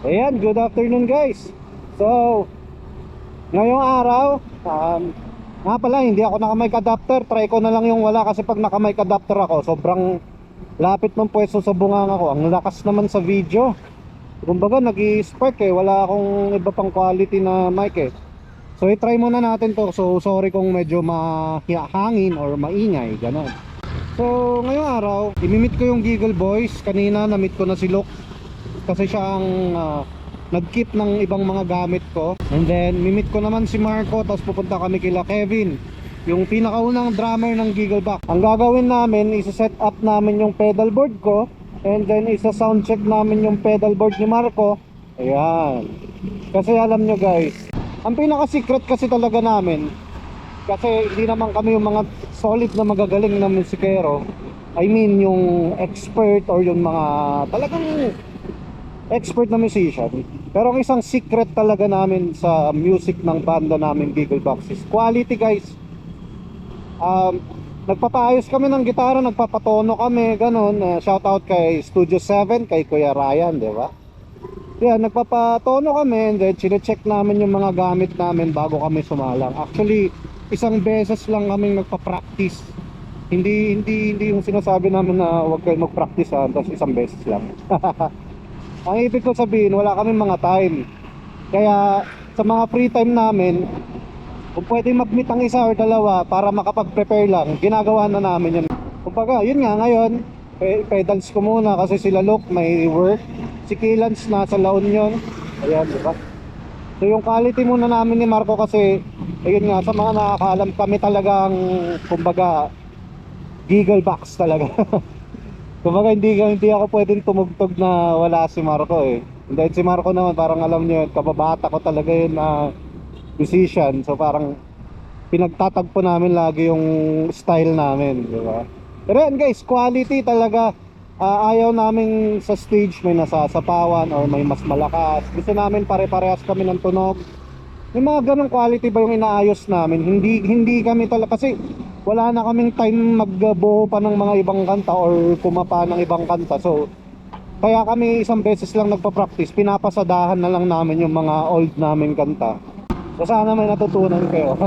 Ayan, good afternoon guys. So, ngayong araw, nga pala, hindi ako naka-mic adapter. Try ko na lang yung wala kasi pag naka-mic adapter ako, sobrang lapit ng pwesto sa bunganga ko. Ang lakas naman sa video. Kumbaga, nag-i-spark wala akong iba pang quality na mic So, i-try muna natin to. So, sorry kung medyo mahangin or maingay, gano'n. So, ngayong araw, imimit ko yung Giggle Boys. Kanina, na-meet ko na si Luke. Kasi siya ang nag-keep ng ibang mga gamit ko. And then mimit ko naman si Marco. Tapos pupunta kami kila Kevin, yung pinakaunang drummer ng Gigglebox. Ang gagawin namin, isa-set up namin yung pedal board ko. And then isa-sound check namin yung pedal board ni Marco. Ayan. Kasi alam nyo guys, ang pinaka-secret kasi talaga namin, kasi hindi naman kami yung mga solid na magagaling na musikero. I mean yung expert or yung mga talagang expert na musician. Pero ang isang secret talaga namin sa music ng banda namin Gigglebox is quality guys. Nagpapaayos kami ng gitara, nagpapatono kami, ganun. Shout out kay Studio 7, kay Kuya Ryan, di ba? Yan, nagpapatono kami and then chine-check namin yung mga gamit namin bago kami sumalang. Actually, isang beses lang kaming nagpa-practice. Hindi yung sinasabi namin na huwag kayo mag-practice tapos isang beses lang. Ang ibig ko sabihin, wala kaming mga time. Kaya sa mga free time namin, kung pwede mag-meet ang isa or dalawa para makapag-prepare lang, ginagawa na namin yun. Kumbaga, yun nga ngayon, pedals ko muna kasi sila Luke may work. Si Kilans nasa La Union. Ayan, diba? So yung quality muna namin ni Marco kasi, ayun nga, sa mga nakakaalam kami talagang, kumbaga, Gigglebox talaga. Kumbaga hindi ako pwedeng tumugtog na wala si Marco Dahil si Marco naman parang alam niyo, kababata ko talaga yun na musician. So parang pinagtatagpo namin lagi yung style namin, di ba? Pero yan guys, quality talaga. Ayaw namin sa stage may nasasapawan or may mas malakas. Gusto namin pare-parehas kami ng tunog. Yung mga ganong quality ba yung inaayos namin. Hindi kami talaga kasi wala na kaming time magbuo pa ng mga ibang kanta or kumapa ng ibang kanta. So kaya kami isang beses lang nagpa-practice, pinapasadahan na lang namin yung mga old namin kanta. So sana may natutunan kayo.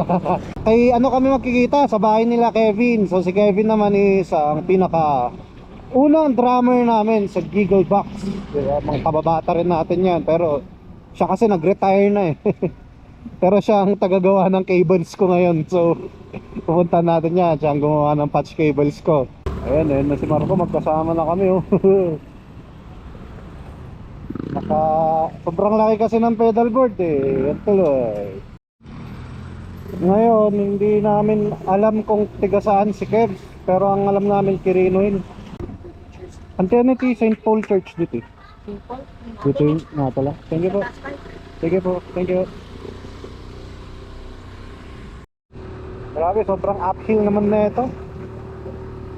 Kay ano kami magkikita sa bahay nila Kevin. So si Kevin naman is ang pinaka unang drummer namin sa Gigglebox. Mga kababata rin natin yan, pero siya kasi nag-retire na Pero siya ang tagagawa ng cables ko ngayon. So pupunta natin yan. Siya ang gumawa ng patch cables ko. Ayan na si Marco, magkasama na kami sobrang laki kasi ng pedal board Yan tuloy. Ngayon hindi namin alam kung tiga saan si Kev, pero ang alam namin Quirino Hill. Antenity St. Paul Church dito dito yung nga pala. Thank you po. Sige po, thank you. Grabe, sobrang uphill naman na ito.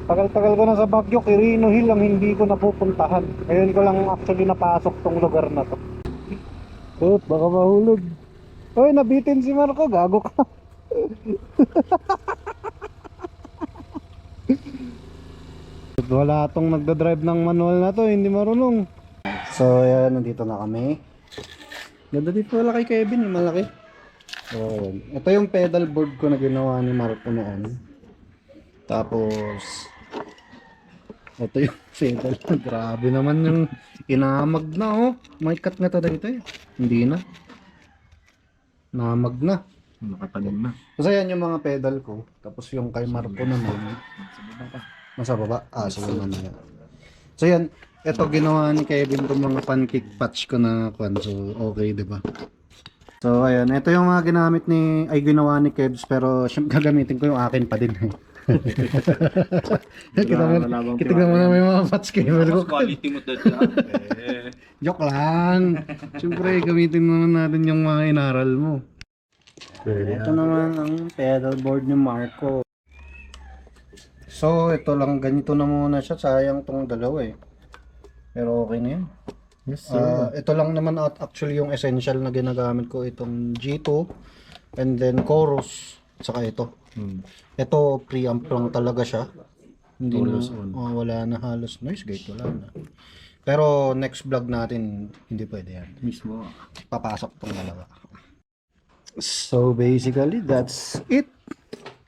Tagal-tagal ko na sa Baguio, Quirino Hill ang hindi ko napupuntahan. Ngayon ko lang actually napasok tong lugar na to. Baka mahulog. Hoy, nabitin si Marco, gago ka. Wala tong nagdadrive ng manual na to, hindi marunong. So, ayan, nandito na kami. Ganda dito wala kay Kevin, malaki. So, ito yung pedal board ko na ginawa ni Marco noon. Tapos ito yung pedal. Grabe naman yung inamag na May cut na to dito Hindi na. Namag na. Nakatagal na. Kasi yan yung mga pedal ko. Tapos yung kay Marco naman. Nasa baba? Sige mamaya. So yan. Ito ginawa ni Kevin itong mga pancake patch ko na kwan. So okay, diba? So ayan, ito yung mga ginamit ginawa ni Kevs, pero gagamitin ko yung akin pa din kita mo na may mga patch cable ko. Quality mo doon Joke lang. Siyempre gamitin naman natin yung mga inaral mo. Ito naman ang pedal board ni Marco. So ito lang, ganito na muna siya. Sayang tong dalawa pero okay na yan. Yes sir. Ito lang naman actually yung essential na ginagamit ko, itong G2 and then chorus saka ito. Ito preamp lang talaga siya. Hindi na, wala na halos noise gate, wala na. Pero next vlog natin, hindi pwede yan. Mismo. Papasok tong dalawa. So basically, that's it.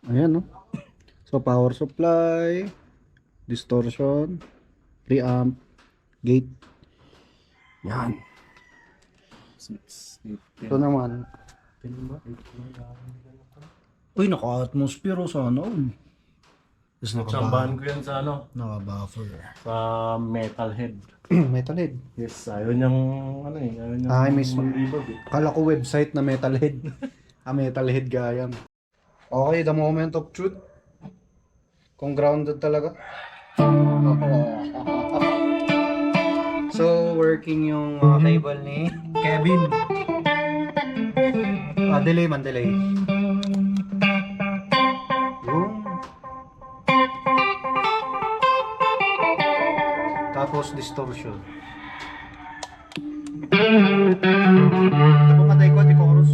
Ayan, no? So power supply, distortion, preamp, gate. Yan. Ito naman. Uy, naka-atmosphere sana. Tapos Sambahan ko yan sa ano, naka-buffer. sa metalhead. Metalhead. Yes, ayaw niyang ano eh, ayaw niyang Ay, mismo. mag-reverb eh. Kala ko website na Metalhead. Metalhead gayam. Okay, the moment of truth. Kung grounded talaga. So, working yung cable ni Kevin. Delay man, delay. Yun. Tapos distortion. Ito pumatay ko, di chorus.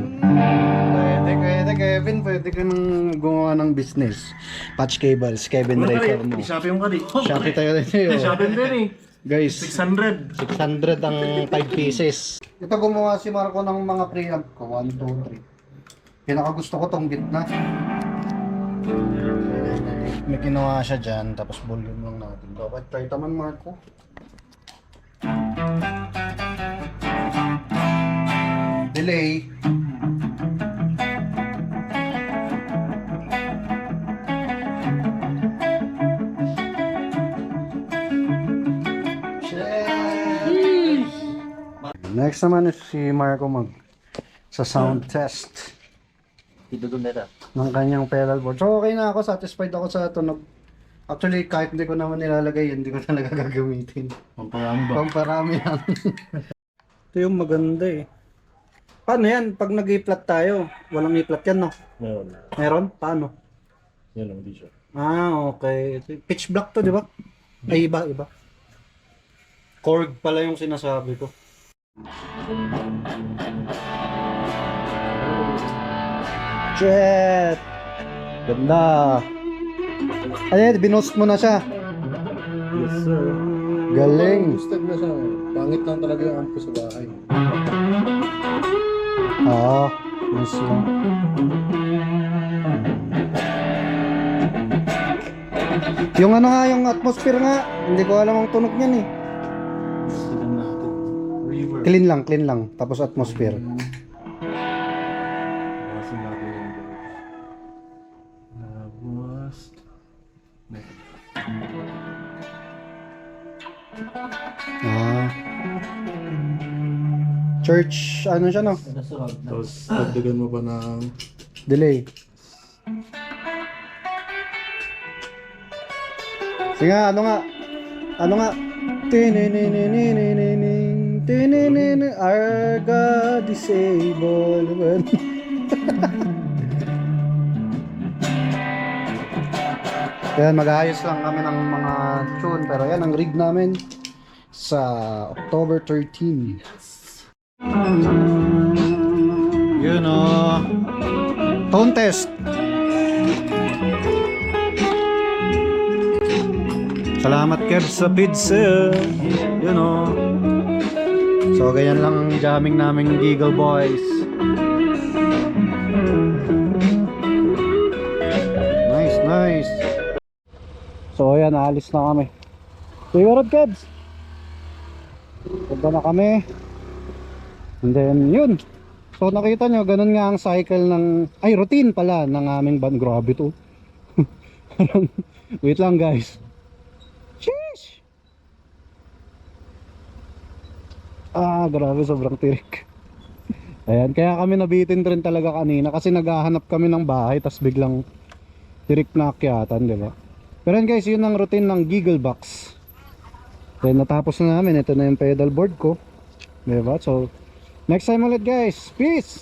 Pwede, Kevin. Pwede ka nang gumawa ng business. Patch cables, Kevin Ray Formo. I-shopee yung kari. Shopee tayo rin sa'yo. I-shopee din eh. Guys, 600. 600 ang 5 pieces. Ito gumawa si Marco ng mga preamp ko. 1, 2, 3. Pinakagusto ko tong gitna. May ginawa siya dyan. Tapos volume lang natin. Dapat try taman Marco. Delay. Next naman is si Marco mag sa sound test ng kanyang pedal board. So okay na ako, satisfied ako sa tunog. Actually kahit hindi ko naman nilalagay yun, hindi ko talaga gagamitin. Pamparami ba? Pamparami lang. Ito yung maganda eh. Paano yan? Pag nag-i-flat tayo, walang i-flat yan no? Meron. Meron? Paano? Yan ang di siya. Ah, okay. Pitch black to, di ba? Ay, iba. Korg pala yung sinasabi ko. Jet! Ganda! Ay, binost mo na siya. Yes sir. Galing! Boosted na siya. Pangit lang talaga yung amp ko sa bahay. Ah, mas lang. Yung ano nga, yung atmosphere nga, hindi ko alam ang tunog niyan eh. Tignan natin. Reverb. Clean lang. Tapos atmosphere. Bawasan natin yung tapos Ah. Church, ano siya no? Tapos dagdagan mo pa ng Delay. Sige nga, ano nga? Tinininininining, tininin, Arga disable. Yan, mag-aayos lang kami ng mga tune. Pero yan ang rig namin sa October 13. Yun o. Tone test. Salamat Kev sa pizza. Yun o. So ganyan lang ang jamming namin Giggle Boys. Nice. So ayan, aalis na kami. Sige Rob Kebs. Punta na kami. And then yun. So nakita nyo, ganun nga ang cycle ng, ay routine pala ng aming band. Grabe to. Wait lang guys. Sheesh! Grabe, sobrang tirik. Ayan, kaya kami nabitin rin talaga kanina kasi naghahanap kami ng bahay tas biglang tirik na akyatan, di ba? Pero yan guys, yun ang routine ng Giggle Box. Then natapos na namin, ito na yung pedal board ko. Di ba? So, next time ulit guys. Peace!